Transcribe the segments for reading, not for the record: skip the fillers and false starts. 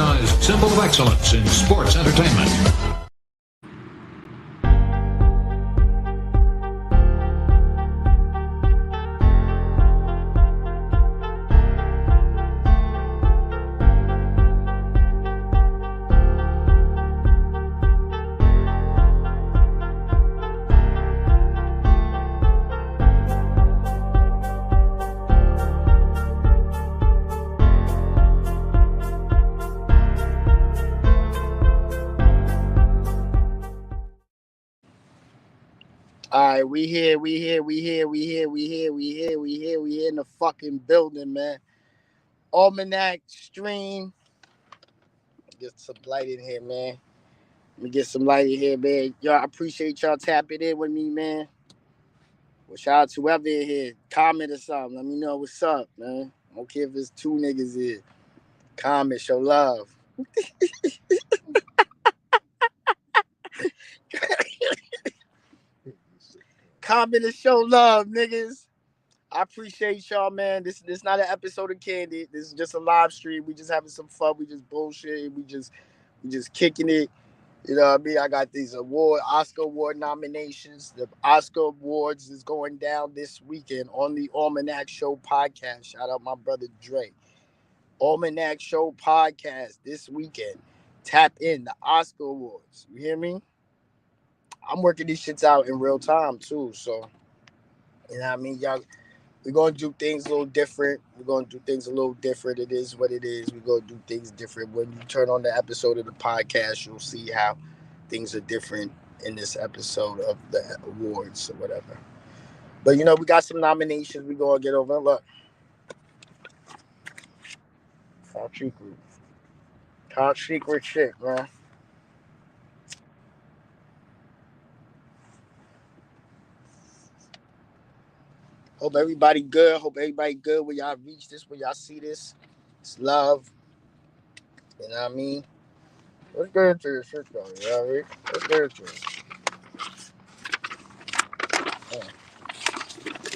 recognized symbol of excellence in sports entertainment. All right, we here in the fucking building, man. Almanac stream. Get some light in here, man. Let me get some light in here, man. Y'all, I appreciate y'all tapping in with me, man. Well, shout out to whoever in here. Comment or something. Let me know what's up, man. I don't care if it's 2 niggas here. Comment, show love. Comment and show love, niggas. I appreciate y'all, man. This not an episode of Candy. This is just a live stream. We just having some fun. We just bullshit. We just kicking it. You know what I mean? I got these Oscar award nominations. The Oscar awards is going down this weekend on the Almanac Show podcast. Shout out my brother Dre. Almanac Show podcast this weekend. Tap in the Oscar awards. You hear me? I'm working these shits out in real time too. So, you know what I mean? Y'all, we're going to do things a little different. It is what it is. We're going to do things different. When you turn on the episode of the podcast, you'll see how things are different in this episode of the awards or whatever. But, you know, we got some nominations we're going to get over. Look. Top secret shit, man. Hope everybody good. When y'all reach this, when y'all see this. It's love. You know what I mean? Let's get into this shit, though. You know what I mean? Let's get into it.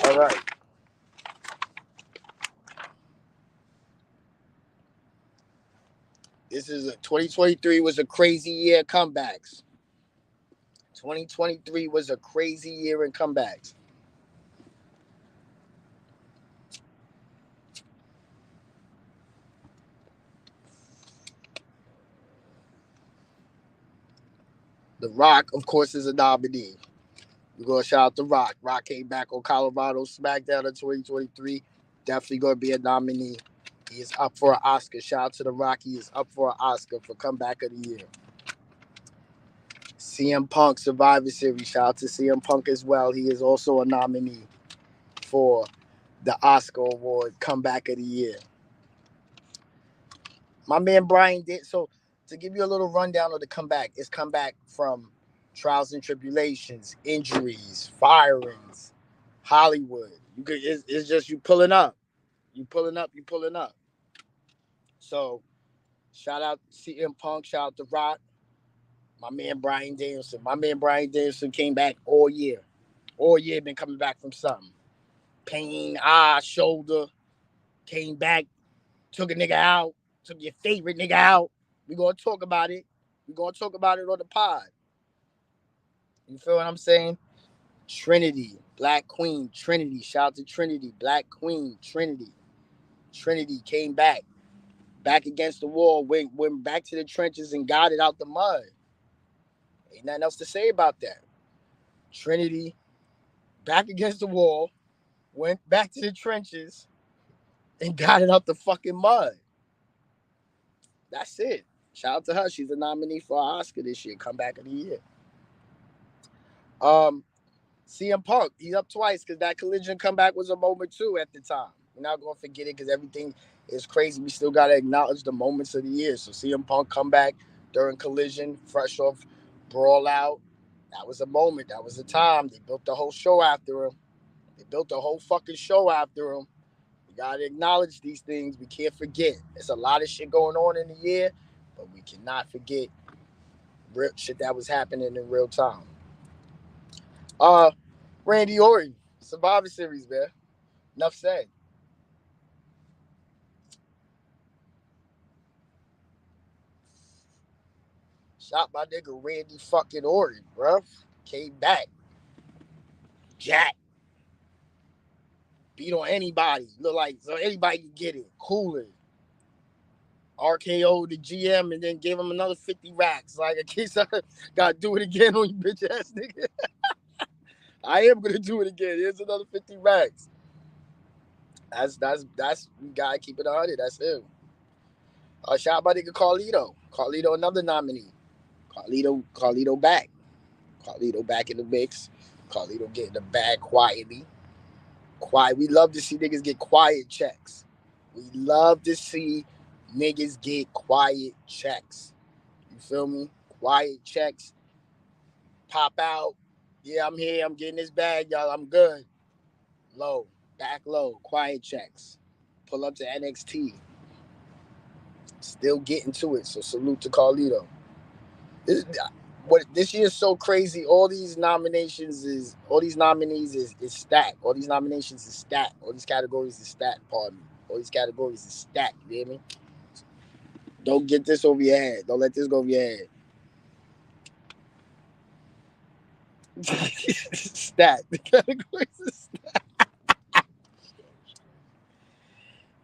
Yeah. All right. This is 2023 was a crazy year of comebacks. 2023 was a crazy year in comebacks. The Rock, of course, is a nominee. We're going to shout out The Rock. Rock came back on Colorado SmackDown in 2023. Definitely going to be a nominee. He is up for an Oscar. Shout out to The Rock. He is up for an Oscar for Comeback of the Year. CM Punk Survivor Series. Shout out to CM Punk as well. He is also a nominee for the Oscar Award Comeback of the Year. My man Brian did. So to give you a little rundown of the comeback, it's comeback from trials and tribulations, injuries, firings, Hollywood. It's just you pulling up. You pulling up. So shout out CM Punk, shout out to Rock. My man Brian Danielson came back all year. All year been coming back from something. Pain, shoulder. Came back, took a nigga out, took your favorite nigga out. We're going to talk about it. We're going to talk about it on the pod. You feel what I'm saying? Trinity, Black Queen, Trinity. Shout out to Trinity, Black Queen, Trinity. Trinity came back against the wall, went back to the trenches and got it out the mud. Ain't nothing else to say about that. Trinity, back against the wall, went back to the trenches and got it out the fucking mud. That's it. Shout out to her. She's a nominee for an Oscar this year. Comeback of the Year. CM Punk, he's up twice because that Collision comeback was a moment too at the time. We're not going to forget it because everything is crazy. We still got to acknowledge the moments of the year. So CM Punk comeback during Collision, fresh off Brawl Out. That was a moment. That was a time. They built the whole show after him. We got to acknowledge these things. We can't forget. There's a lot of shit going on in the year, but we cannot forget real shit that was happening in real time. Randy Orton, Survivor Series, man. Enough said. Shot my nigga Randy fucking Orton, bro. Came back. Jack. Beat on anybody. Look like so anybody can get it. Cooler. RKO the GM and then gave him another 50 racks. Like, in case I gotta do it again on you bitch ass nigga. I am gonna do it again. Here's another 50 racks. That's we gotta keep it 100. That's him. Shout out my nigga Carlito. Carlito another nominee. Carlito back. Carlito back in the mix. Carlito getting the bag quietly. Quiet. We love to see niggas get quiet checks. We love to see niggas get quiet checks. You feel me? Quiet checks. Pop out. Yeah, I'm here. I'm getting this bag, y'all. I'm good. Low. Back low. Quiet checks. Pull up to NXT. Still getting to it. So salute to Carlito. This year is so crazy. All these nominees is stacked. All these nominations is stacked. All these categories is stacked. Pardon me. All these categories is stacked. You hear me? Don't get this over your head. Don't let this go over your head. Stacked. The categories is stacked.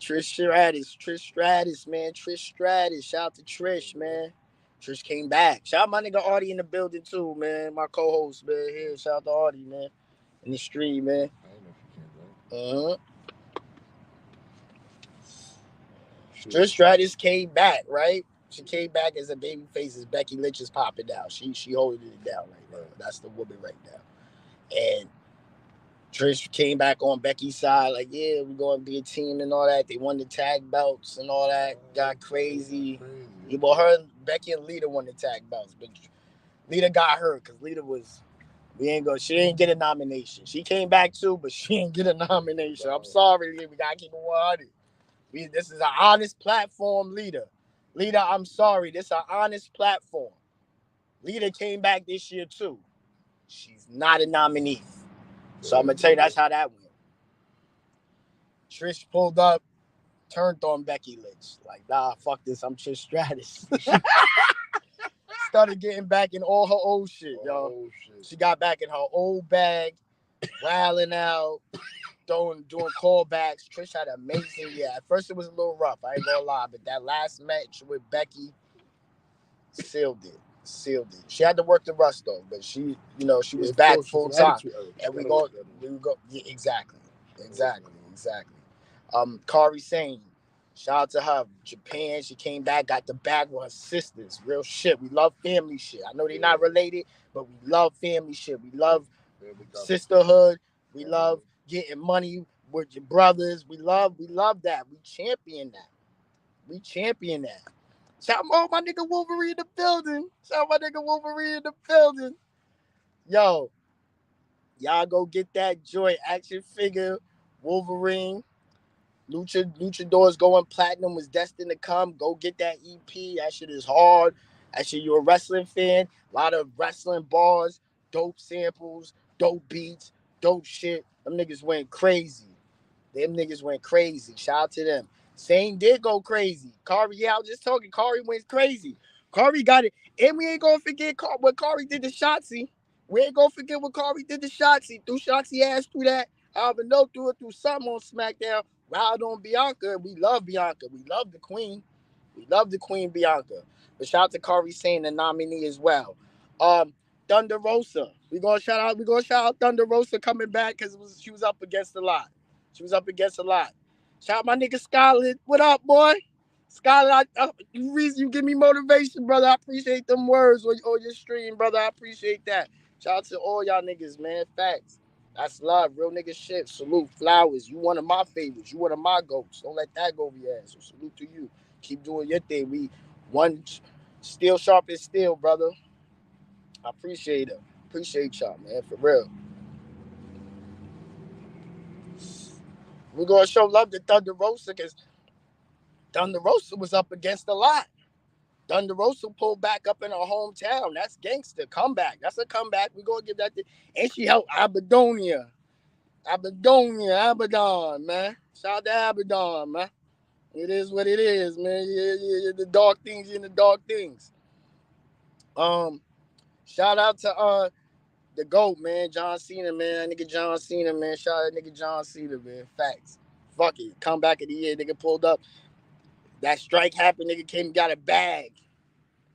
Trish Stratus, man. Trish Stratus. Shout out to Trish, man. Trish came back. Shout out my nigga Artie in the building too, man. My co-host, man. Here, shout out to Artie, man. In the stream, man. Trish Stratus came back, right? She came back as a baby face as Becky Lynch is popping down. She holding it down right now. That's the woman right now. And Trish came back on Becky's side, like, yeah, we're going to be a team and all that. They won the tag belts and all that. Got crazy. Well, Becky and Lita won the tag belts, but Lita got hurt because Lita was, she didn't get a nomination. She came back too, but she didn't get a nomination. I'm sorry, we got to keep it 100. This is an honest platform, Lita. Lita, I'm sorry. This is an honest platform. Lita came back this year too. She's not a nominee. So I'm going to tell you that's how that went. Trish pulled up, turned on Becky Lynch. Like, nah, fuck this. I'm Trish Stratus. Started getting back in all her old shit, yo. She got back in her old bag, wilding out, doing callbacks. Trish had an amazing year. At first, it was a little rough. I ain't gonna lie. But that last match with Becky sealed it. She had to work the rust though, but she was back full time. And we go. Yeah, exactly. Kari Sane, shout out to her. Japan, she came back, got the bag with her sisters. Real shit. We love family shit. I know they're not related, but we love family shit. We love sisterhood. We love getting money with your brothers. We love that. We champion that. Shout out my nigga Wolverine in the building. Yo, y'all go get that joint action figure Wolverine. Luchadors going platinum was destined to come. Go get that EP. That shit is hard. That shit, you're a wrestling fan. A lot of wrestling bars, dope samples, dope beats, dope shit. Them niggas went crazy. Shout out to them. Sane did go crazy. Kari, I was just talking. Kari went crazy. Kari got it. And we ain't going to forget what Kari did to Shotzi. We ain't going to forget what Kari did to Shotzi. Threw Shotzi ass through that. Albano threw it through something on SmackDown. Wild on Bianca. We love Bianca. We love the queen. Bianca. But shout out to Kari Sane, the nominee as well. Thunder Rosa. We're gonna shout out Thunder Rosa coming back because she was up against a lot. Shout out my nigga Scarlett. What up, boy? Scarlett, the reason you give me motivation, brother. I appreciate them words on your stream, brother. I appreciate that. Shout out to all y'all niggas, man. Facts. That's love. Real nigga shit. Salute. Flowers. You one of my favorites. You one of my goats. Don't let that go over your ass. So salute to you. Keep doing your thing. We one steel sharp as steel, brother. I appreciate it. Appreciate y'all, man. For real. We're going to show love to Thunder Rosa because Thunder Rosa was up against a lot. Thunder Rosa pulled back up in her hometown. That's gangster. Comeback. That's a comeback. We're going to give that to... And she helped Abaddon, man. Shout out to Abaddon, man. It is what it is, man. Yeah. The dark things in the dark things. Shout out to the GOAT, man, John Cena, man. That nigga John Cena, man. Shout out that nigga John Cena, man. Facts. Fuck it. Comeback of the year, nigga pulled up. That strike happened, nigga came and got a bag.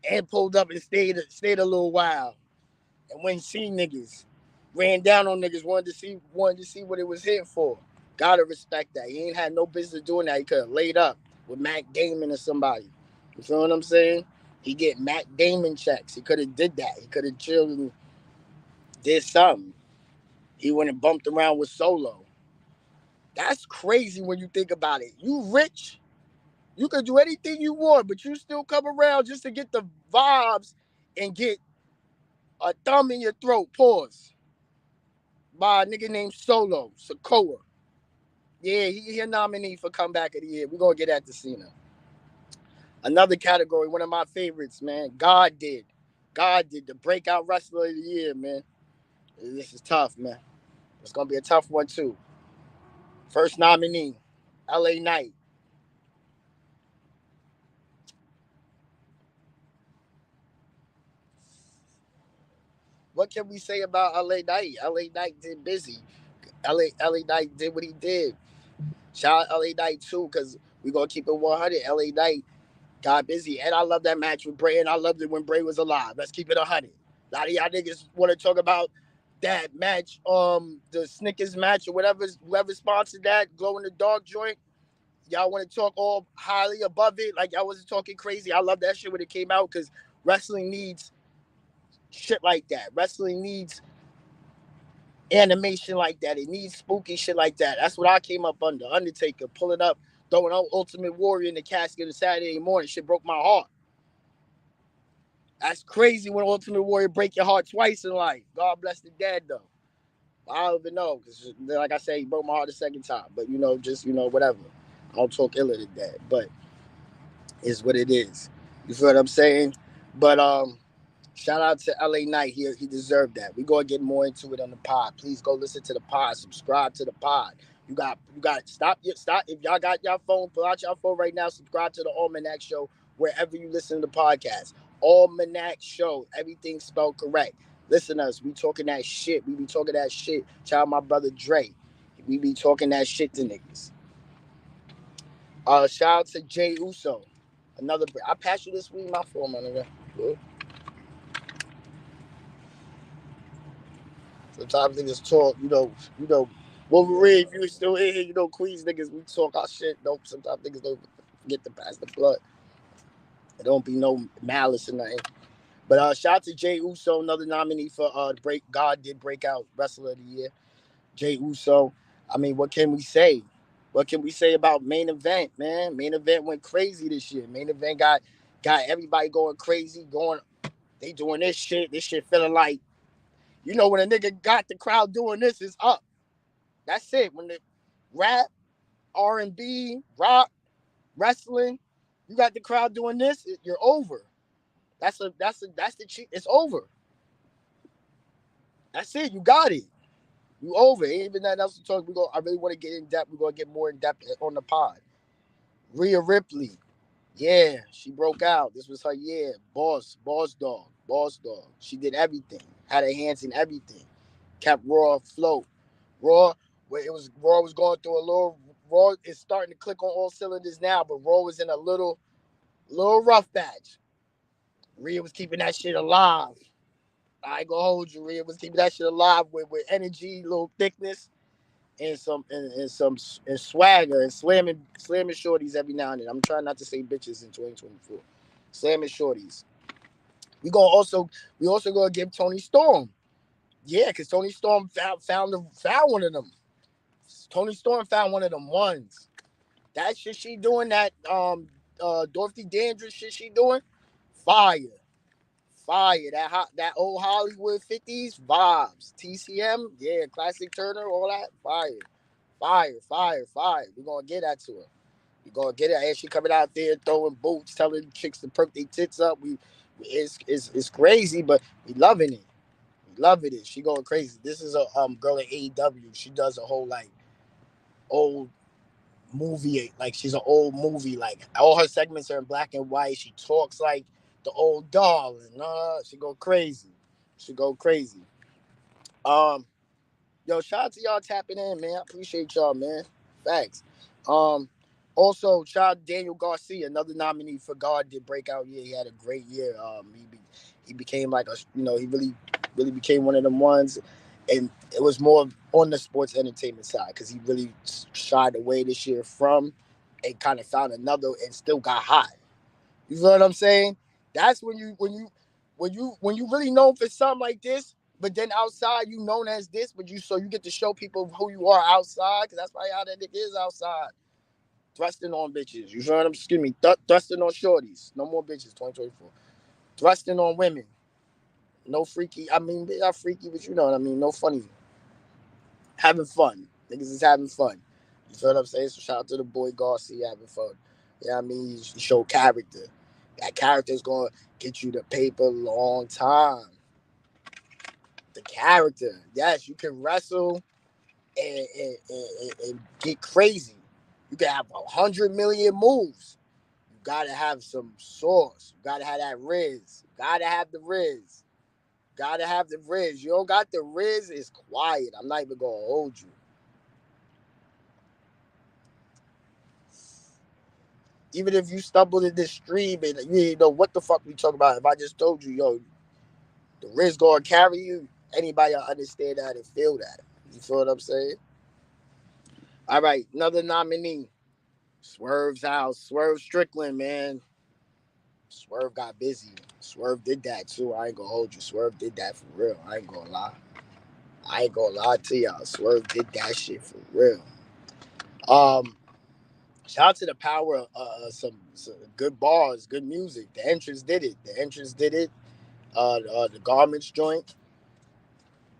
And pulled up and stayed a little while. And went and seen niggas. Ran down on niggas, wanted to see what it was hitting for. Gotta respect that. He ain't had no business doing that. He could have laid up with Matt Damon or somebody. You feel what I'm saying? He get Matt Damon checks. He could have did that. He could have chilled and did something. He went and bumped around with Solo. That's crazy when you think about it. You rich. You could do anything you want, but you still come around just to get the vibes and get a thumb in your throat. Pause. By a nigga named Solo Sokoa. Yeah, he a nominee for comeback of the year. We're gonna get at the Cena. Another category, one of my favorites, man. God did the breakout wrestler of the year, man. This is tough, man. It's gonna be a tough one too. First nominee, LA Knight. What can we say about LA Knight? LA Knight did busy. LA Knight did what he did. Shout out LA Knight too, because we're gonna keep it 100. LA Knight got busy. And I love that match with Bray, and I loved it when Bray was alive. Let's keep it 100. A lot of y'all niggas want to talk about that match, the Snickers match or whoever sponsored that, glow in the dark joint. Y'all want to talk all highly above it, like y'all wasn't talking crazy. I love that shit when it came out because wrestling needs shit like that. Wrestling needs animation like that. It needs spooky shit like that. That's what I came up under. Undertaker pulling up, throwing out Ultimate Warrior in the casket on Saturday morning. Shit broke my heart. That's crazy when Ultimate Warrior break your heart twice in life. God bless the dead though. I don't even know because, like I said, he broke my heart the second time. But just whatever. I don't talk ill of the dead, but it's what it is. You feel what I'm saying? But shout out to LA Knight here. He deserved that. We're gonna get more into it on the pod. Please go listen to the pod. Subscribe to the pod. You got stop if y'all got your phone, pull out your phone right now. Subscribe to the Almanac Show wherever you listen to the podcast. Almanac Show. Everything spelled correct. Listen to us. We talking that shit. We be talking that shit. Shout out my brother Dre. We be talking that shit to niggas. Shout out to Jay Uso. Another. I passed you this week. My phone, my nigga. Good. Sometimes niggas talk, Wolverine, if you still in here, Queens niggas, we talk our shit. Don't sometimes niggas don't forget to pass the blood. There don't be no malice or nothing. But shout out to Jay Uso, another nominee for God did breakout wrestler of the year. Jay Uso. I mean, what can we say? What can we say about main event, man? Main event went crazy this year. Main event got everybody going crazy, they doing this shit. This shit feeling like, when a nigga got the crowd doing this, it's up. That's it. When the rap, R&B, rock, wrestling, you got the crowd doing this, you're over. That's the cheat. It's over. That's it. You got it. You over. Ain't even nothing else to talk. I really want to get in depth. We're gonna get more in depth on the pod. Rhea Ripley. Yeah, she broke out. This was her year. Boss dog. She did everything. Had her hands in everything. Kept Raw afloat. Raw was going through a little. Raw is starting to click on all cylinders now, but Raw was in a little rough patch. Rhea was keeping that shit alive. I ain't gonna hold you. Rhea was keeping that shit alive with energy, little thickness, and some swagger and slamming shorties every now and then. I'm trying not to say bitches in 2024. Slamming shorties. We also gonna give Toni Storm. Yeah, because Toni Storm found one of them. Toni Storm found one of them ones. That shit she doing, that Dorothy Dandridge shit she doing, fire. That old Hollywood 50s vibes. TCM, yeah, classic Turner, all that, fire. We're gonna get that to her. We're gonna get it. And she coming out there throwing boots, telling chicks to perk their tits up. It's crazy, but we loving it. Loving it. She going crazy. This is a girl at AEW. She does a whole like old movie, like she's an old movie. Like all her segments are in black and white. She talks like the old darling. She go crazy. She go crazy. Um, Yo, shout out to y'all tapping in, man. I appreciate y'all, man. Facts. Um, Also, shout out Daniel Garcia, another nominee for God did breakout year. He had a great year. He became like he really became one of them ones, and it was more on the sports entertainment side because he really shied away this year from, and kind of found another and still got hot. You feel what I'm saying? That's when you really known for something like this, but then outside you known as this, but you get to show people who you are outside, because that's probably how that nigga is outside. Thrusting on bitches. You feel what I'm excuse me, thrusting on shorties. No more bitches, 2024. Thrusting on women. No freaky. I mean, they are freaky, but you know what I mean. No funny. Having fun. Niggas is having fun. You feel what I'm saying? So shout out to the boy Garcia having fun. You know what I mean? He show character. That character is going to get you the paper long time. The character. Yes, you can wrestle and get crazy. You can have 100 million moves. You got to have some sauce. You got to have that Riz. You got to have the Riz. Gotta have the Riz. You don't got the Riz, it's quiet. I'm not even gonna hold you. Even if you stumbled in this stream and you didn't know what the fuck we talking about, if I just told you, yo, the Riz gonna carry you, anybody will understand that and feel that. You feel what I'm saying? All right, another nominee. Swerve's house. Swerve Strickland, man. Swerve got busy. Swerve did that too. I ain't gonna hold you. Swerve did that for real. I ain't gonna lie. I ain't gonna lie to y'all. Swerve did that shit for real. Um, Shout out to the power of some good bars, good music. The entrance did it. The entrance did it. The garments joint.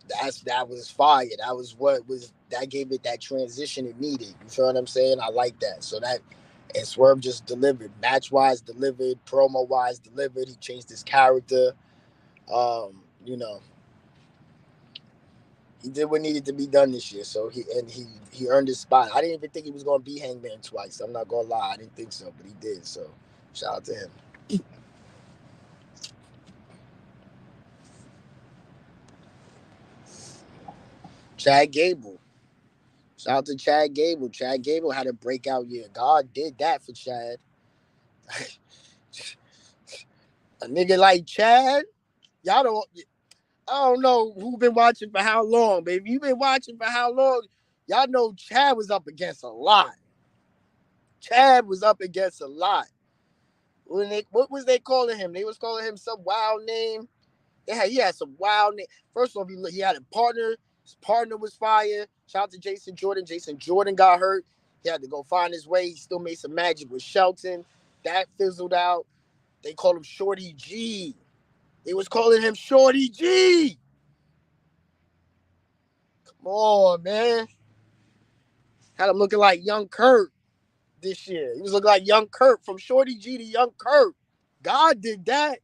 That was fire. That was what was that gave it that transition it needed. You feel what I'm saying? I like that. So that and Swerve just delivered. Match wise delivered, promo wise delivered. He changed his character. You know, he did what needed to be done this year. So he earned his spot. I didn't even think he was gonna be Hangman twice. I'm not gonna lie, I didn't think so, but he did. So shout out to him. Chad Gable. Shout out to Chad Gable. Chad Gable had a breakout year. God did that for Chad. A nigga like Chad, y'all don't. I don't know who been watching for how long, but if you been watching for how long, y'all know Chad was up against a lot. Chad was up against a lot. What was they calling him? They was calling him some wild name. He had some wild name. First off, he had a partner. His partner was fire. Shout out to Jason Jordan. Jason Jordan got hurt. He had to go find his way. He still made some magic with Shelton. That fizzled out. They called him Shorty G. They was calling him Shorty G. Come on, man. Had him looking like Young Kurt this year. He was looking like Young Kurt, from Shorty G to Young Kurt. God did that.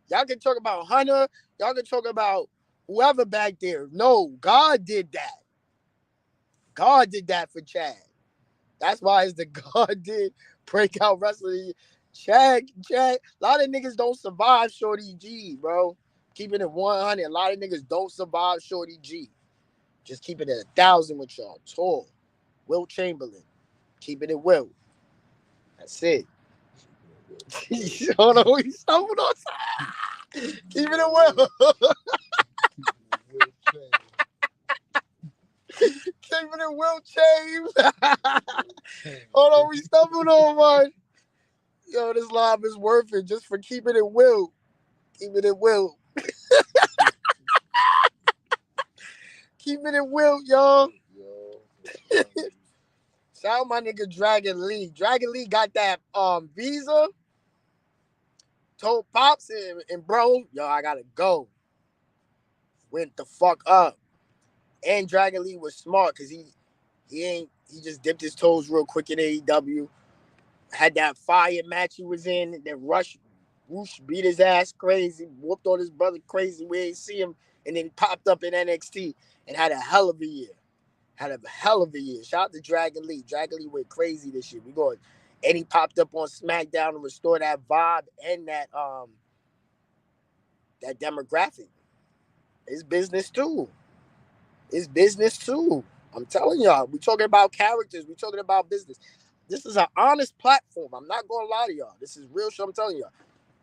Y'all can talk about Hunter. Y'all can talk about whoever back there. No, God did that. God did that for Chad. That's why it's the God did breakout wrestling. Chad, a lot of niggas don't survive Shorty G, bro. Keeping it 100. A lot of niggas don't survive Shorty G. Just keeping it 1,000 with y'all. Tall. Wilt Chamberlain. Keeping it Wilt. That's it. Hold on, he stumbled on. Keeping it Wilt. Keeping it Wilt James. Hold on, we stumbled on one. Yo, this live is worth it just for keeping it Wilt. Keeping it Wilt. Keeping it Wilt, y'all. Shout out my nigga Dragon Lee. Dragon Lee got that visa. Told Pops and bro, yo, I gotta go. Went the fuck up. And Dragon Lee was smart because he just dipped his toes real quick in AEW. Had that fire match he was in. Then Roosh beat his ass crazy, whooped on his brother crazy. We ain't see him, and then he popped up in NXT and had a hell of a year. Shout out to Dragon Lee. Dragon Lee went crazy this year. And he popped up on SmackDown to restore that vibe and that demographic. It's business too. It's business too. I'm telling y'all, we talking about characters. We talking about business. This is an honest platform. I'm not gonna lie to y'all. This is real shit. I'm telling y'all.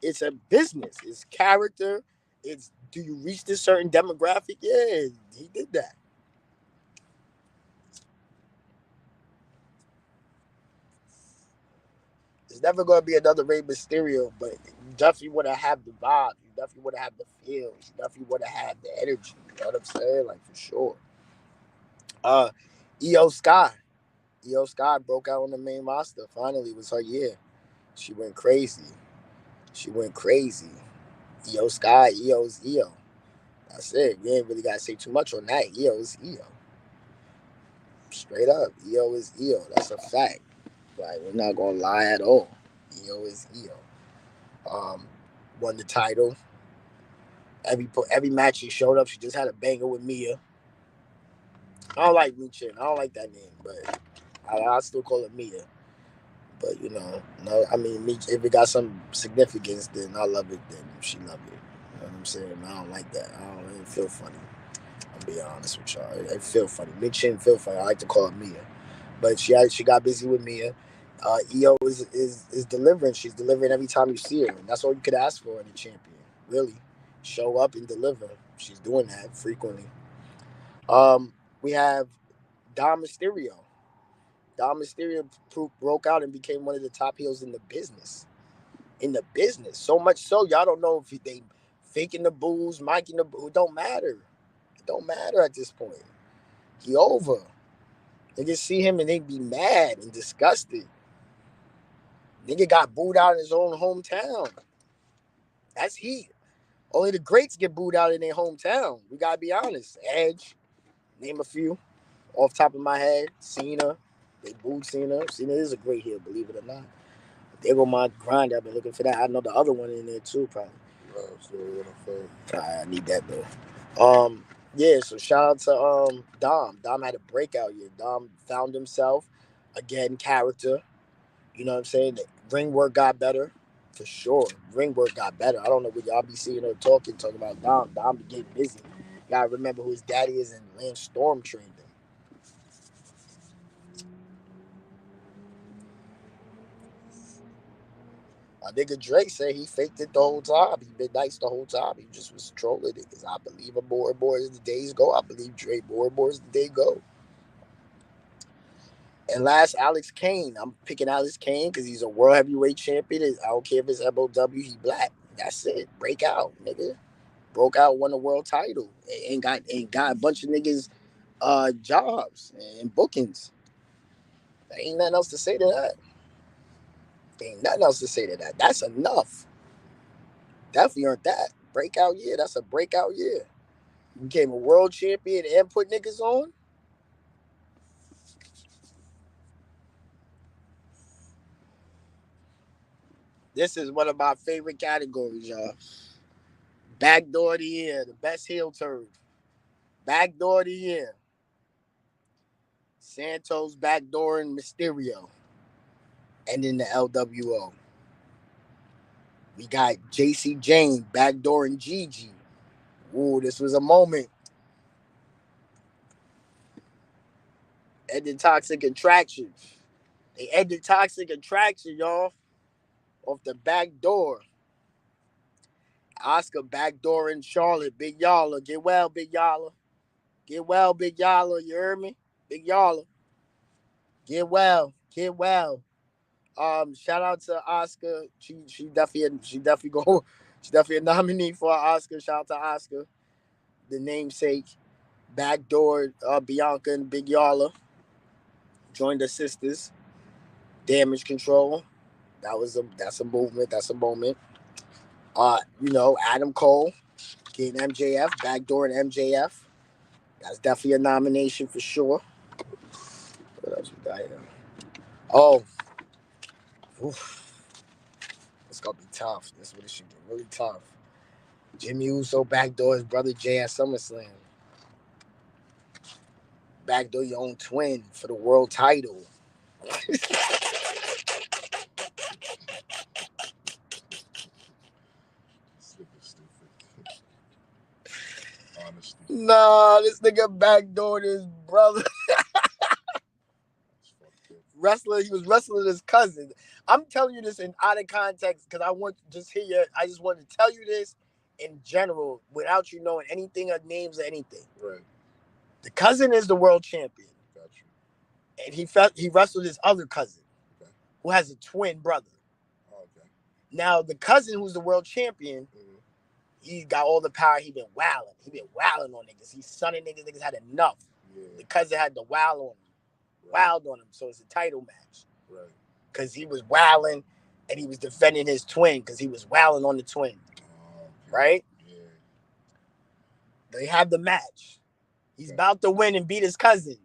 It's a business. It's character. It's do you reach this certain demographic? Yeah, he did that. It's never gonna be another Rey Mysterio, but you definitely would have had the vibe. You definitely would have had the feel. You definitely would have had the energy. You know what I'm saying? Like for sure. Uh, Io Sky. Io Sky broke out on the main roster. Finally, it was her year. She went crazy. She went crazy. Io Sky, Io's Io. That's it. We ain't really gotta say too much on that. Io's Io. Straight up, Io is Io. That's a fact. Like we're not gonna lie at all. Io is Io. Won the title. Every match she showed up, she just had a banger with Mia. I don't like Michin. I don't like that name, but I still call it Mia. But no, I mean, if it got some significance, then I love it. Then she love it. You know what I'm saying? I don't like that. I don't even feel funny. I'll be honest with y'all. It feel funny. Michin feel funny. I like to call it Mia, but she got busy with Mia. Io is delivering. She's delivering every time you see her, and that's all you could ask for in a champion. Really, show up and deliver. She's doing that frequently. We have Dom Mysterio. Dom Mysterio broke out and became one of the top heels in the business. In the business, so much so y'all don't know if they faking the booze, miking the booze. It don't matter. It don't matter at this point. He over. Niggas see him and they be mad and disgusted. Nigga got booed out in his own hometown. That's heat. Only the greats get booed out in their hometown. We gotta be honest. Edge, name a few. Off top of my head, Cena. They booed Cena. Cena is a great heel, believe it or not. There go my grind. I've been looking for that. I know the other one in there too, probably. I need that though. Yeah. So shout out to Dom. Dom had a breakout year. Dom found himself again. Character. You know what I'm saying? The ring work got better. For sure. Ring work got better. I don't know what y'all be seeing her talking about Dom. Dom be getting busy. You gotta remember who his daddy is, and Lance Storm trained him. My nigga Dre said he faked it the whole time. He been nice the whole time. He just was trolling niggas. I believe him more and more as the days go. I believe Dre more and more as the day go. And last, Alex Kane. I'm picking Alex Kane because he's a world heavyweight champion. I don't care if it's MOW, he black. That's it. Break out, nigga. Broke out, won the world title. And got a bunch of niggas jobs and bookings. There ain't nothing else to say to that. Ain't nothing else to say to that. That's enough. Definitely earned that. Breakout year. That's a breakout year. Became a world champion and put niggas on. This is one of my favorite categories, y'all. Backdoor of the year, the best heel turn. Backdoor of the year. Santos backdoor and Mysterio. And then the LWO. We got JC Jane backdoor and Gigi. Ooh, this was a moment. Ended Toxic Attraction. They ended Toxic Attraction, y'all. Off the back door. Asuka backdoor in Charlotte. Big Y'all. Get well, Big Y'all. Get well, Big Y'all. You heard me? Big Y'all. Get well. Get well. Shout out to Asuka. She definitely a nominee for an Oscar. Shout out to Asuka. The namesake. Backdoor Bianca and Big Y'all. Joined the sisters. Damage Control. That's a movement. That's a moment. Adam Cole getting MJF, backdoor and MJF. That's definitely a nomination for sure. What else we got here? Oh, oof. It's gonna be tough. This is what it should get really tough. Jimmy Uso backdoor his brother Jay at SummerSlam. Backdoor your own twin for the world title. Nah, this nigga backdoored his brother. Wrestler, he was wrestling his cousin. I'm telling you this in out of context because I want to just hear you. I just want to tell you this in general without you knowing anything or names or anything. Right. The cousin is the world champion. Got you. And he wrestled his other cousin, Okay. who has a twin brother. Oh, okay. Now the cousin who's the world champion, he got all the power. He been wilding. He been wilding on niggas. He's sunning niggas. Niggas had enough. Yeah. The cousin had the wild on him. Wild on him. So it's a title match. Right. Because he was wilding and he was defending his twin because he was wilding on the twin. Oh, okay. Right? Yeah. They have the match. He's about to win and beat his cousin.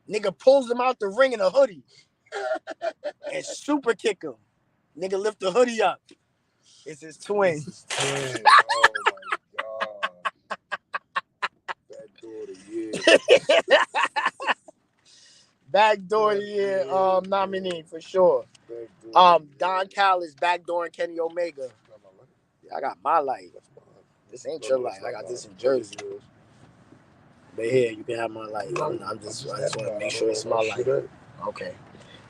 Nigga pulls him out the ring in a hoodie and super kick him. Nigga lift the hoodie up. It's his twin. It's his twin. Oh my God. Backdoor of the year. Backdoor of the year nominee for sure. Don Callis backdooring Kenny Omega. Yeah, I got my light. This ain't your light. I got this in Jersey. But here, you can have my light. I just want to make sure it's my light. Okay.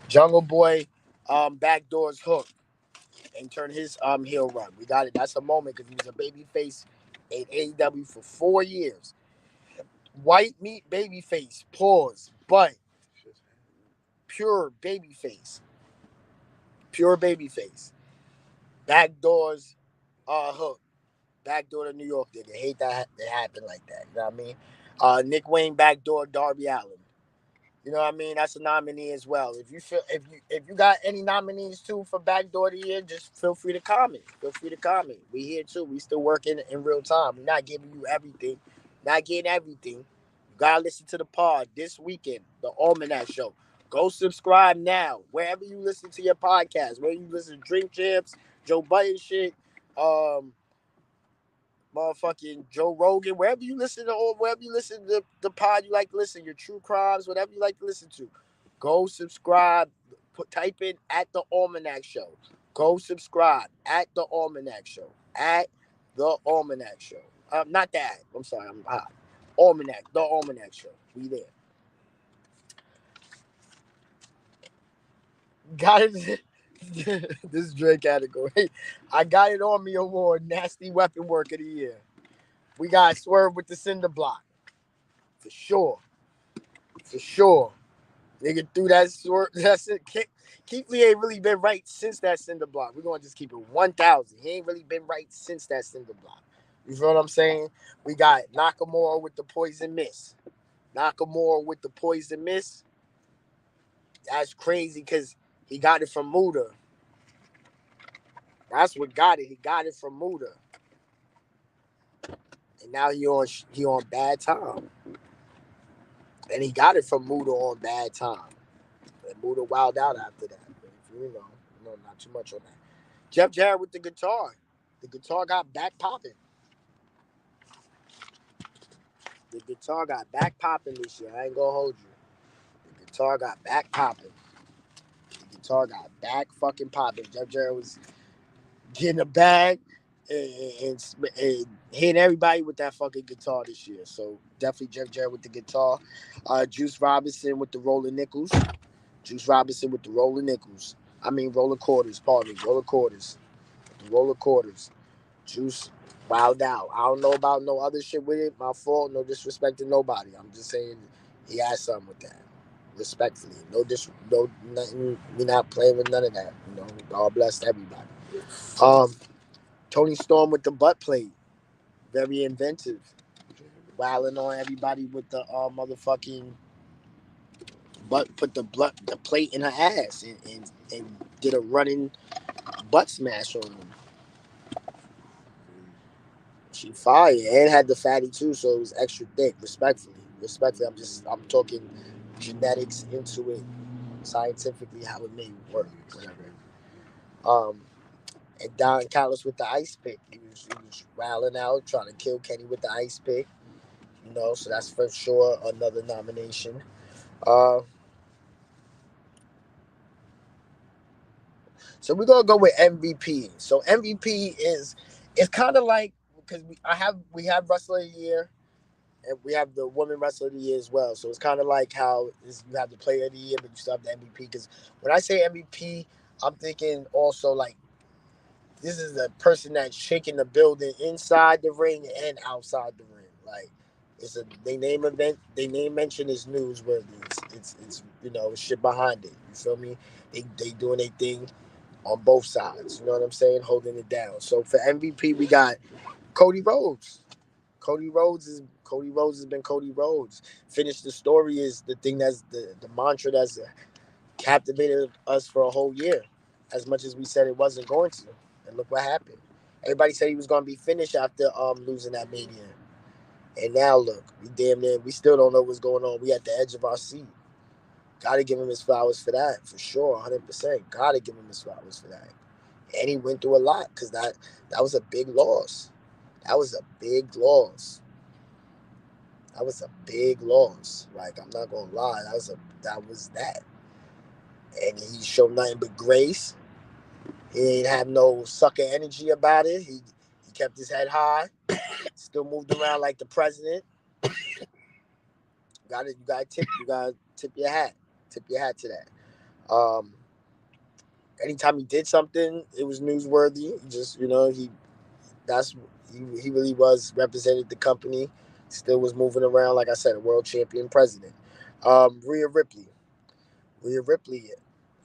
Jungle Boy backdoors Hook and turn his heel run. We got it. That's a moment because he was a baby face in AEW for 4 years. White meat baby face. Pause. But pure baby face. Pure baby face. Backdoors Hook. Backdoor to New York. They hate that it happened like that. You know what I mean? Nick Wayne backdoor Darby Allin. You know what I mean? That's a nominee as well. If you got any nominees too for backdoor of the year, just feel free to comment. We here too. We still working in real time. We're not giving you everything. Not getting everything. You gotta listen to the pod this weekend, the Almanac show. Go subscribe now. Wherever you listen to your podcast, whether you listen to Drink Champs, Joe Budden shit, motherfucking Joe Rogan, wherever you listen to the pod you like to listen, your true crimes, whatever you like to listen to, go subscribe. Type in at the Almanac show. Go subscribe at the Almanac show. At the Almanac show. Not that. I'm sorry. I'm hot. Almanac. The Almanac show. We there. Got it. This drink category. I got it on me award. Nasty weapon work of the year. We got Swerve with the cinder block. For sure. Nigga threw that swerve. That's it. Keith Lee ain't really been right since that cinder block. We're going to just keep it 1,000. He ain't really been right since that cinder block. You feel what I'm saying? We got Nakamura with the poison mist. That's crazy because he got it from Muda. That's what got it. He got it from Muda. And now he on Bad Time. And he got it from Muda on Bad Time. And Muda wilded out after that. But you know, not too much on that. Jeff Jarrett with the guitar. The guitar got back popping. The guitar got back popping this year. I ain't gonna hold you. The guitar got back popping. Jeff Jarrett was getting a bag and hitting everybody with that fucking guitar this year. So definitely Jeff Jarrett with the guitar. Juice Robinson with the rolling nickels. Rolling quarters. Pardon me, roller quarters. The roller quarters. Juice wilded out. I don't know about no other shit with it. My fault. No disrespect to nobody. I'm just saying he had something with that. Respectfully. No nothing. We not playing with none of that. You know, God bless everybody. Tony Storm with the butt plate. Very inventive. Wilding on everybody with the motherfucking butt, put the plate in her ass and did a running butt smash on him. She fired and had the fatty too, so it was extra thick. Respectfully, I'm talking genetics into it, scientifically how it may work, whatever. And Don Callis with the ice pick. He was wilding out, trying to kill Kenny with the ice pick. You know, so that's for sure another nomination. So we're gonna go with MVP. So MVP is it's kind of like because we have Wrestler of the Year, and we have the Women Wrestler of the Year as well. So it's kind of like how you have the Player of the Year, but you still have the MVP. Because when I say MVP, I'm thinking also like this is the person that's shaking the building inside the ring and outside the ring. Like it's a they name mention is newsworthy. It's shit behind it. You feel me? They doing their thing on both sides. You know what I'm saying? Holding it down. So for MVP, we got Cody Rhodes. Cody Rhodes has been Cody Rhodes. Finish the story is the thing that's the mantra that's captivated us for a whole year, as much as we said it wasn't going to. And look what happened. Everybody said he was going to be finished after losing that Mania, and now look, we still don't know what's going on. We at the edge of our seat. Got to give him his flowers for that, for sure, 100%. Got to give him his flowers for that. And he went through a lot because that was a big loss. That was a big loss. That was a big loss. Like I'm not gonna lie, that was that. And he showed nothing but grace. He ain't have no sucker energy about it. He kept his head high. Still moved around like the president. You gotta tip your hat. Tip your hat to that. Anytime he did something, it was newsworthy. He just, he really was represented the company. Still was moving around, like I said, a world champion president. Rhea Ripley. Rhea Ripley.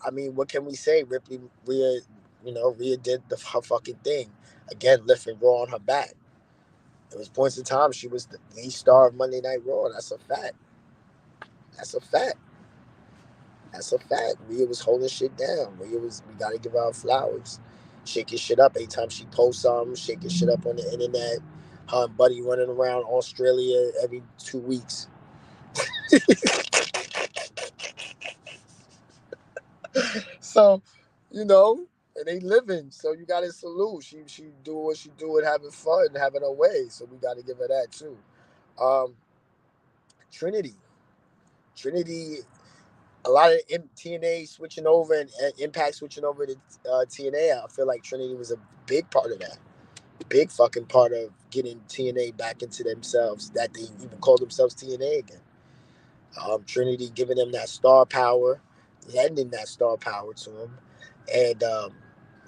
I mean, what can we say? Rhea did her fucking thing. Again, lifting Raw on her back. There was points in time she was the lead star of Monday Night Raw. That's a fact. That's a fact. That's a fact. Rhea was holding shit down. We gotta give her flowers. Shaking shit up. Anytime she posts something, shaking shit up on the internet. Her and Buddy running around Australia every 2 weeks. So, and they living. So you gotta salute. She do what she do and having fun, having her way. So we gotta give her that too. Um, Trinity. Trinity, a lot of TNA switching over and Impact switching over to TNA. I feel like Trinity was a big part of that. Big fucking part of getting TNA back into themselves, that they even call themselves TNA again. Trinity giving them that star power, lending that star power to them, and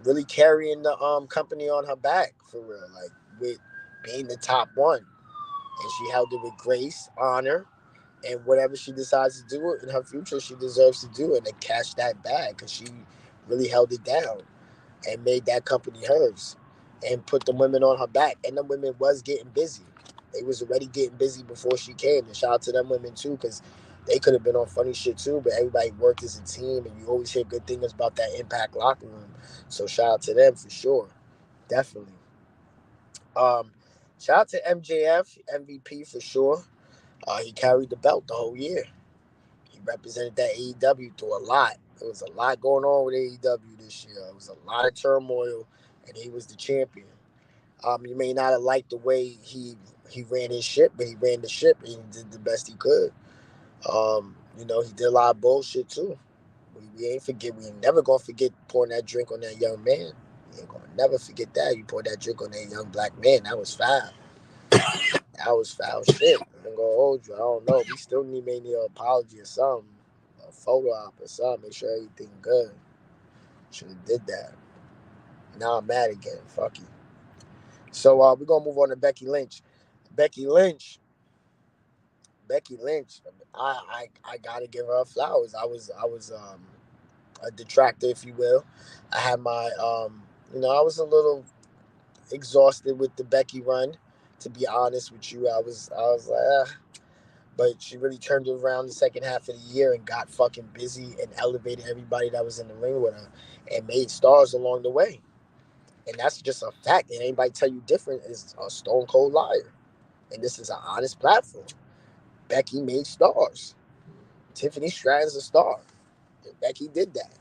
really carrying the company on her back for real, like with being the top one. And she held it with grace, honor, and whatever she decides to do in her future, she deserves to do it and cash that bag because she really held it down and made that company hers and put the women on her back. And the women was getting busy. They was already getting busy before she came. And shout out to them women too, because they could have been on funny shit too, but everybody worked as a team and you always hear good things about that Impact locker room. So shout out to them for sure. Definitely. Shout out to MJF, MVP for sure. He carried the belt the whole year. He represented that AEW through a lot. There was a lot going on with AEW this year. It was a lot of turmoil, and he was the champion. You may not have liked the way he ran his ship, but he ran the ship and he did the best he could. He did a lot of bullshit too. We ain't forget. We ain't never gonna forget pouring that drink on that young man. We ain't gonna never forget that. You poured that drink on that young black man. That was foul. That was foul shit. I'm gonna hold you. I don't know. We still need maybe an apology or something, a photo op or something. Make sure everything good. Should have did that. Now I'm mad again. Fuck you. So we're gonna move on to Becky Lynch. Becky Lynch. Becky Lynch. I gotta give her flowers. I was a detractor, if you will. I had my I was a little exhausted with the Becky run. To be honest with you, I was like, but she really turned it around the second half of the year and got fucking busy and elevated everybody that was in the ring with her and made stars along the way. And that's just a fact. And anybody tell you different is a stone cold liar. And this is an honest platform. Becky made stars. Tiffany Stratton's a star. And Becky did that.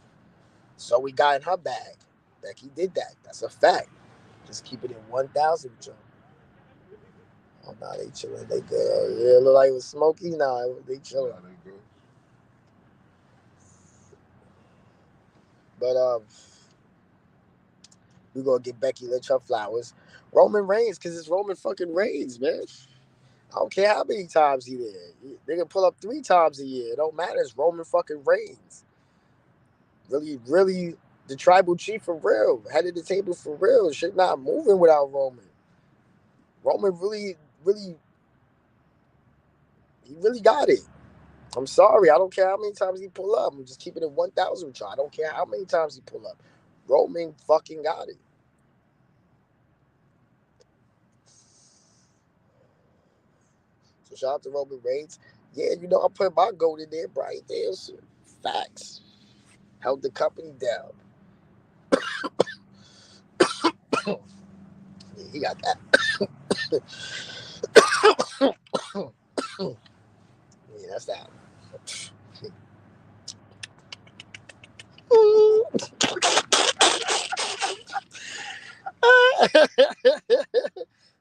So we got in her bag. Becky did that. That's a fact. Just keep it in 1,000 with y'all. Oh, nah, they chilling. They good. Oh, yeah, it look like it was smoky. Nah, they chilling. Nah, they good. But we're gonna give Becky Lynch her flowers. Roman Reigns, because it's Roman fucking Reigns, man. I don't care how many times he there. They can pull up 3 times a year. It don't matter. It's Roman fucking Reigns. Really, really, the tribal chief for real. Head of the table for real. Shit not moving without Roman. Roman really, really, he really got it. I'm sorry. I don't care how many times he pull up. I'm just keeping it 1,000 with y'all. I don't care how many times he pull up. Roman fucking got it. So shout out to Roman Reigns. Yeah, you know, I put my goat in there, Brian Danielson. Facts. Held the company down. Yeah, he got that. Yeah, that's that.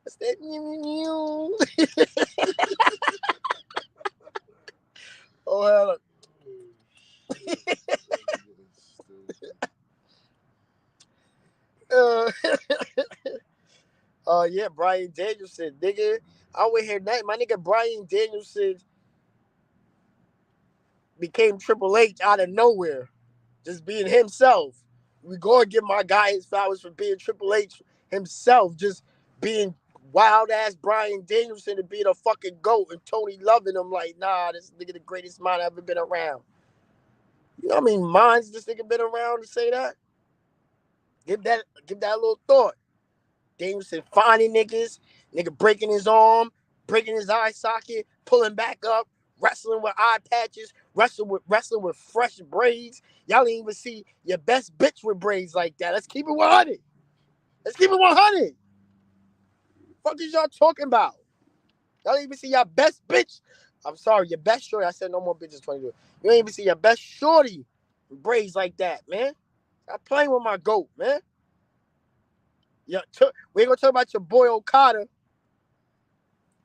That's that new. Oh, hell. Yeah, Brian Danielson, nigga. I would hear that. My nigga Brian Danielson became Triple H out of nowhere, just being himself. We go and give my guy his flowers for being Triple H himself, just being wild ass Brian Danielson and being a fucking GOAT, and Tony loving him like, nah, this nigga the greatest mind I've ever been around. You know what I mean? Minds this nigga been around to say that? Give that a little thought. Danielson finding niggas, nigga breaking his arm, breaking his eye socket, pulling back up, wrestling with eye patches, wrestling with fresh braids. Y'all didn't even see your best bitch with braids like that. Let's keep it 100. Let's keep it 100. Fuck is y'all talking about? Y'all didn't even see your best bitch. I'm sorry, your best shorty. I said no more bitches 22. You ain't even see your best shorty with braids like that, man. Stop playing with my goat, man. Yeah, we ain't gonna talk about your boy Okada.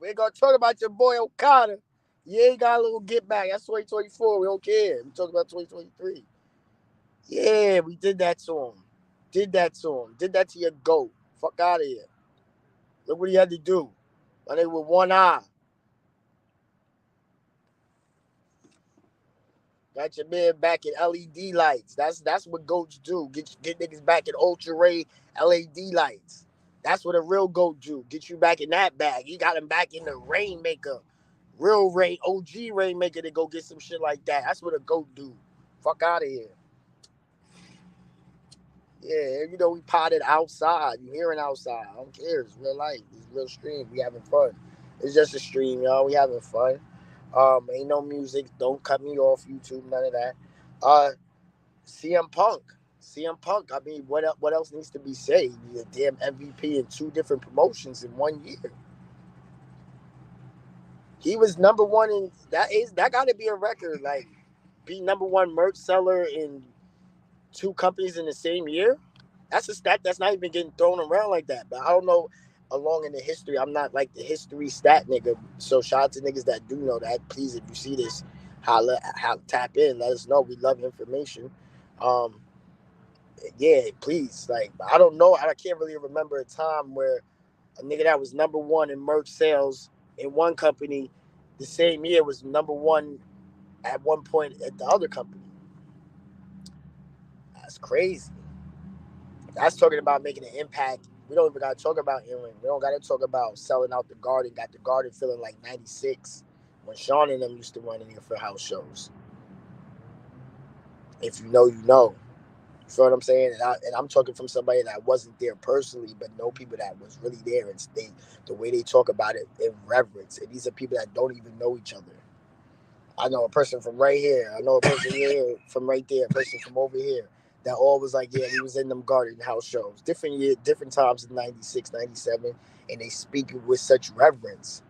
We ain't gonna talk about your boy Okada. You ain't got a little get back. That's 2024. We don't care. We talk about 2023. Yeah, we did that to him. Did that to your goat. Fuck out of here. Look what he had to do. My nigga with one eye. Got your man back in LED lights. That's what goats do. Get niggas back in ultra ray LED lights. That's what a real goat do. Get you back in that bag. He got him back in the Rainmaker. Real Rain, OG Rainmaker to go get some shit like that. That's what a goat do. Fuck out of here. Yeah, you know, we potted outside. You hearing outside. I don't care. It's real life. It's real stream. We having fun. It's just a stream, y'all. We having fun. Ain't no music. Don't cut me off YouTube. None of that. CM Punk. CM Punk. I mean, what else needs to be said? He's a damn MVP in 2 different promotions in 1 year. He was number 1 in that got to be a record. Like, be number 1 merch seller in 2 companies in the same year. That's a stat that's not even getting thrown around like that. But I don't know along in the history. I'm not like the history stat nigga. So shout out to niggas that do know that. Please, if you see this, tap in. Let us know. We love information. Yeah, please. Like, I don't know. I can't really remember a time where a nigga that was number 1 in merch sales in one company the same year was number 1 at one point at the other company. That's crazy. That's talking about making an impact. We don't even got to talk about in-ring. We don't got to talk about selling out the Garden. Got the Garden feeling like 96 when Sean and them used to run in here for house shows. If you know, you know. You feel what I'm saying? And I'm talking from somebody that wasn't there personally, but know people that was really there, and the way they talk about it in reverence. And these are people that don't even know each other. I know a person from right here. I know a person here from right there. A person from over here. That all was like, yeah, he was in them Garden House shows. Different year, different times in 96, 97. And they speak with such reverence.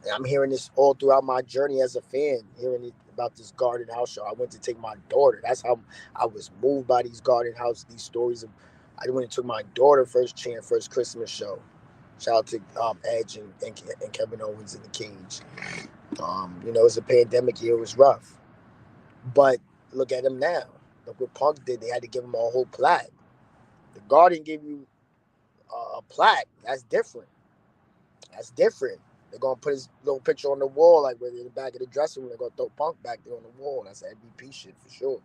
And I'm hearing this all throughout my journey as a fan, hearing about this Garden House show. I went to take my daughter. That's how I was moved by these Garden House, these stories. I went and took my daughter first Christmas show. Shout out to Edge and Kevin Owens in the cage. You know, it's a pandemic year. It was rough. But look at them now. Look what Punk did. They had to give him a whole plaque. The Guardian gave you a plaque. That's different. That's different. They're gonna put his little picture on the wall, like where in the back of the dressing room. They're gonna throw Punk back there on the wall. That's MVP shit for sure.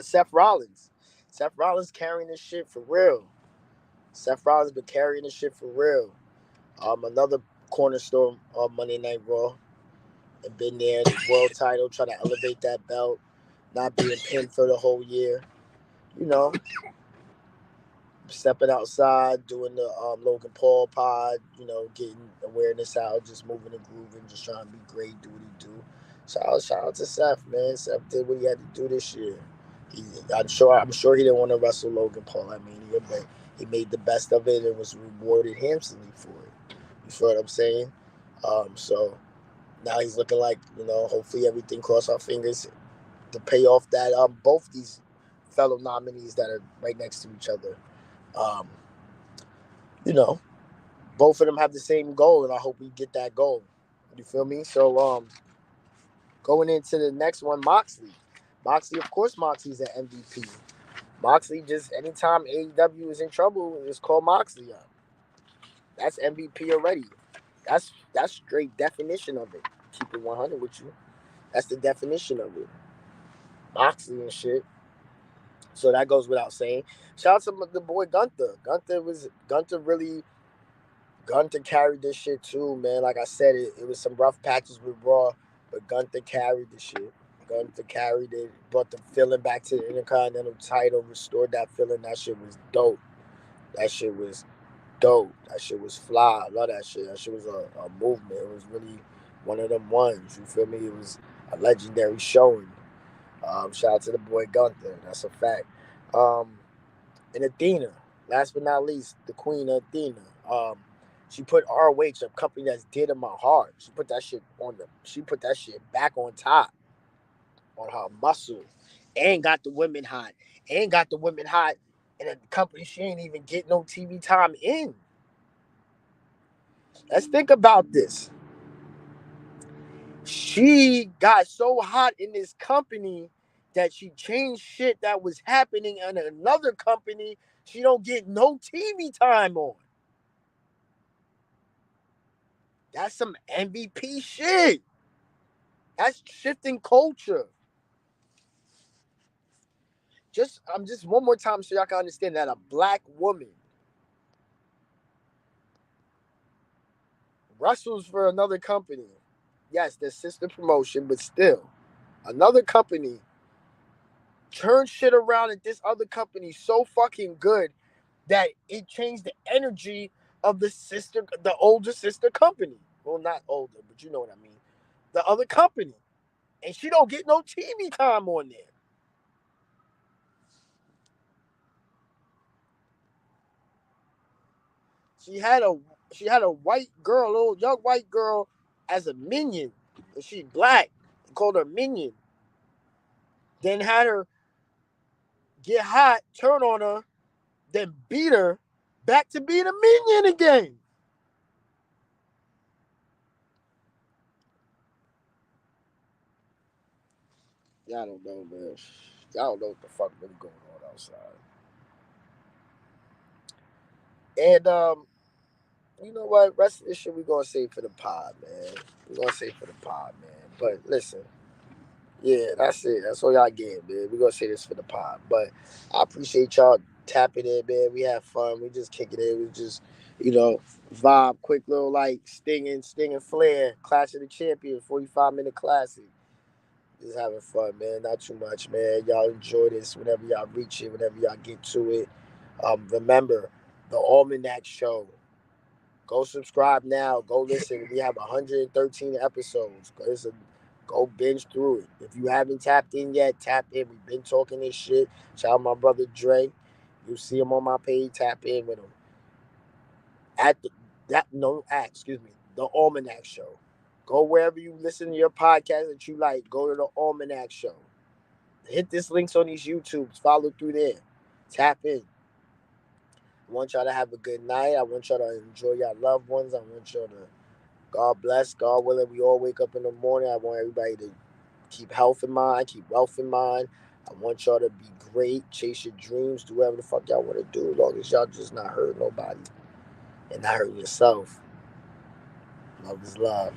Seth Rollins. Seth Rollins carrying this shit for real. Seth Rollins been carrying this shit for real. Another cornerstone of Monday Night Raw. And been there in the world title, trying to elevate that belt, not being pinned for the whole year. You know, stepping outside, doing the Logan Paul pod, you know, getting awareness out, just moving and grooving, just trying to be great, do what he do. Shout out to Seth, man. Seth did what he had to do this year. I'm sure he didn't want to wrestle Logan Paul at Mania, but he made the best of it and was rewarded handsomely for it. You feel what I'm saying? So now he's looking like, you know, hopefully everything, cross our fingers to pay off that both these fellow nominees that are right next to each other. Um, you know, both of them have the same goal, and I hope we get that goal. You feel me? So going into the next one, Moxley. Moxley, of course, Moxley's an MVP. Moxley, just anytime AEW is in trouble, just call Moxley up. That's MVP already. That's straight definition of it. Keep it 100 with you. That's the definition of it. Moxley and shit. So that goes without saying. Shout out to the boy Gunther. Gunther carried this shit too, man. Like I said, it was some rough patches with Raw, but Gunther carried the shit. Gunther carried it, brought the feeling back to the Intercontinental title, restored that feeling. That shit was dope. That shit was dope. That shit was fly. I love that shit. That shit was a movement. It was really one of them ones. You feel me? It was a legendary showing. Shout out to the boy Gunther. That's a fact. And Athena, last but not least, the queen of Athena. She put ROH, a company that's dear to my heart. She put that shit back on top, on her muscle, and got the women hot, in a company she ain't even get no TV time in. Let's think about this. She got so hot in this company that she changed shit that was happening in another company she don't get no TV time on. That's some MVP shit. That's shifting culture. Just one more time so y'all can understand that a black woman wrestles for another company. Yes, their sister promotion, but still, another company turns shit around at this other company so fucking good that it changed the energy of the older sister company. Well, not older, but you know what I mean. The other company. And she don't get no TV time on there. She had a white girl, a little young white girl, as a minion. And she's black. They called her Minion. Then had her get hot, turn on her, then beat her back to being a minion again. Y'all don't know, man. Y'all don't know what the fuck really going on outside. And you know what? Rest of this shit we gonna save for the pod, man. We gonna save for the pod, man. But listen, yeah, that's it. That's all y'all get, man. We gonna say this for the pod. But I appreciate y'all tapping in, man. We had fun. We just kicking it. We just, vibe, quick little like stinging flair, Clash of the Champions, 45-minute classic. Just having fun, man. Not too much, man. Y'all enjoy this whenever y'all reach it, whenever y'all get to it. Remember, the Almanac Show. Go subscribe now. Go listen. We have 113 episodes. Go binge through it. If you haven't tapped in yet, tap in. We've been talking this shit. Shout out my brother Dre. You see him on my page. Tap in with him. The Almanac Show. Go wherever you listen to your podcast that you like. Go to the Almanac Show. Hit this links on these YouTubes. Follow through there. Tap in. I want y'all to have a good night. I want y'all to enjoy your loved ones. I want y'all to, God bless, God willing, we all wake up in the morning. I want everybody to keep health in mind, keep wealth in mind. I want y'all to be great, chase your dreams, do whatever the fuck y'all want to do, as long as y'all just not hurting nobody and not hurting yourself. Love is love.